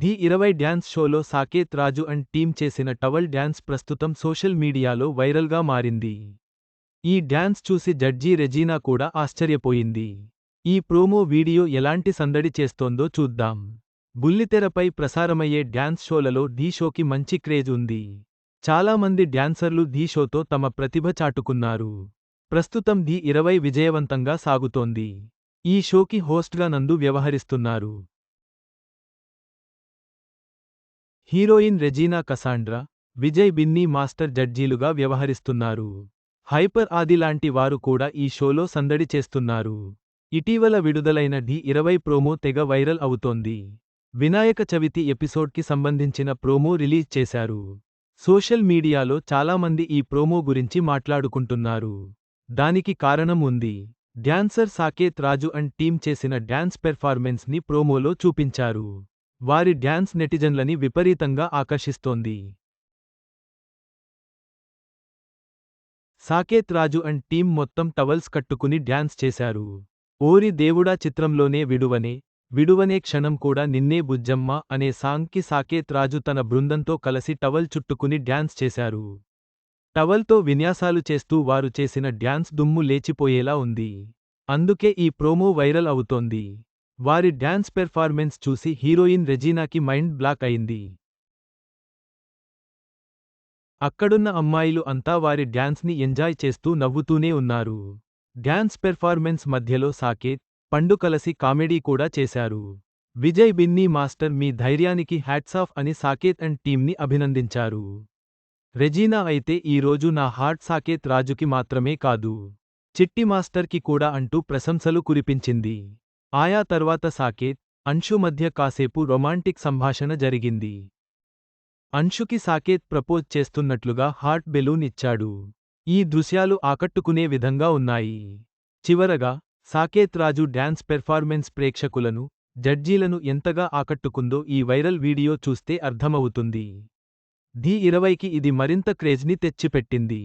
The 20 dance షోలో Saketh Raju and team చేసిన towel dance ప్రస్తుతం సోషల్ మీడియాలో వైరల్గా మారింది. ఈ డ్యాన్స్ చూసి జడ్జి రెజీనా కూడా ఆశ్చర్యపోయింది. ఈ ప్రోమో వీడియో ఎలాంటి సందడి చేస్తోందో చూద్దాం. బుల్లితెరపై ప్రసారమయ్యే డ్యాన్స్ షోలలో ఢీ షోకి మంచి క్రేజ్ ఉంది. చాలామంది డ్యాన్సర్లు ఢీ షోతో తమ ప్రతిభ చాటుకున్నారు. ప్రస్తుతం ది 20 విజయవంతంగా సాగుతోంది. ఈ షోకి హోస్ట్గా నందు వ్యవహరిస్తున్నారు. హీరోయిన్ రెజీనా కసాండ్రా, విజయ్ బిన్నీ మాస్టర్ జడ్జీలుగా వ్యవహరిస్తున్నారు. హైపర్ ఆది లాంటి వారు కూడా ఈ షోలో సందడి చేస్తున్నారు. ఇటీవల విడుదలైన ది 20 ప్రోమో తెగ వైరల్ అవుతోంది. వినాయక చవితి ఎపిసోడ్కి సంబంధించిన ప్రోమో రిలీజ్ చేశారు. సోషల్ మీడియాలో చాలామంది ఈ ప్రోమో గురించి మాట్లాడుకుంటున్నారు. దానికి కారణం ఉంది. Dancer Saketh Raju and team చేసిన డ్యాన్స్ పెర్ఫార్మెన్స్ని ప్రోమోలో చూపించారు. వారి డ్యాన్స్ నెటిజన్లని విపరీతంగా ఆకర్షిస్తోంది. సాకేత్ రాజు అండ్ టీమ్ మొత్తం టవల్స్ కట్టుకుని డ్యాన్స్ చేశారు. ఓరి దేవుడా చిత్రంలోనే విడువనే క్షణం కూడా నిన్నే బుజ్జమ్మ అనే సాంగ్కి సాకేత్ రాజు తన బృందంతో కలిసి టవల్ చుట్టుకుని డ్యాన్స్ చేశారు. టవల్తో విన్యాసాలు చేస్తూ వారు చేసిన డ్యాన్స్ దుమ్ము లేచిపోయేలా ఉంది. అందుకే ఈ ప్రోమో వైరల్ అవుతోంది. వారి డ్యాన్స్ పెర్ఫార్మెన్స్ చూసి హీరోయిన్ రెజీనాకి మైండ్ బ్లాక్ అయింది. అక్కడున్న అమ్మాయిలు అంతా వారి డ్యాన్స్ని ఎంజాయ్ చేస్తూ నవ్వుతూనే ఉన్నారు. డ్యాన్స్ పెర్ఫార్మెన్స్ మధ్యలో సాకేత్, పండు కలసి కామెడీ కూడా చేశారు. విజయ్ బిన్నీ మాస్టర్ మీ ధైర్యానికి హ్యాట్సాఫ్ అని సాకేత్ అండ్ టీమ్ని అభినందించారు. రెజీనా అయితే ఈ రోజు నా హార్ట్ సాకేత్ రాజుకి మాత్రమే కాదు, చిట్టి మాస్టర్కి కూడా అంటూ ప్రశంసలు కురిపించింది. ఆయా తర్వాత సాకేత్, అన్షు మధ్య కాసేపు రొమాంటిక్ సంభాషణ జరిగింది. అన్షుకి సాకేత్ ప్రపోజ్ చేస్తున్నట్లుగా హార్ట్ బెలూన్ ఇచ్చాడు. ఈ దృశ్యాలు ఆకట్టుకునే విధంగా ఉన్నాయి. చివరగా సాకేత్ రాజు డ్యాన్స్ పెర్ఫార్మెన్స్ ప్రేక్షకులను, జడ్జీలను ఎంతగా ఆకట్టుకుందో ఈ వైరల్ వీడియో చూస్తే అర్థమవుతుంది. ది 20కి ఇది మరింత క్రేజ్ని తెచ్చిపెట్టింది.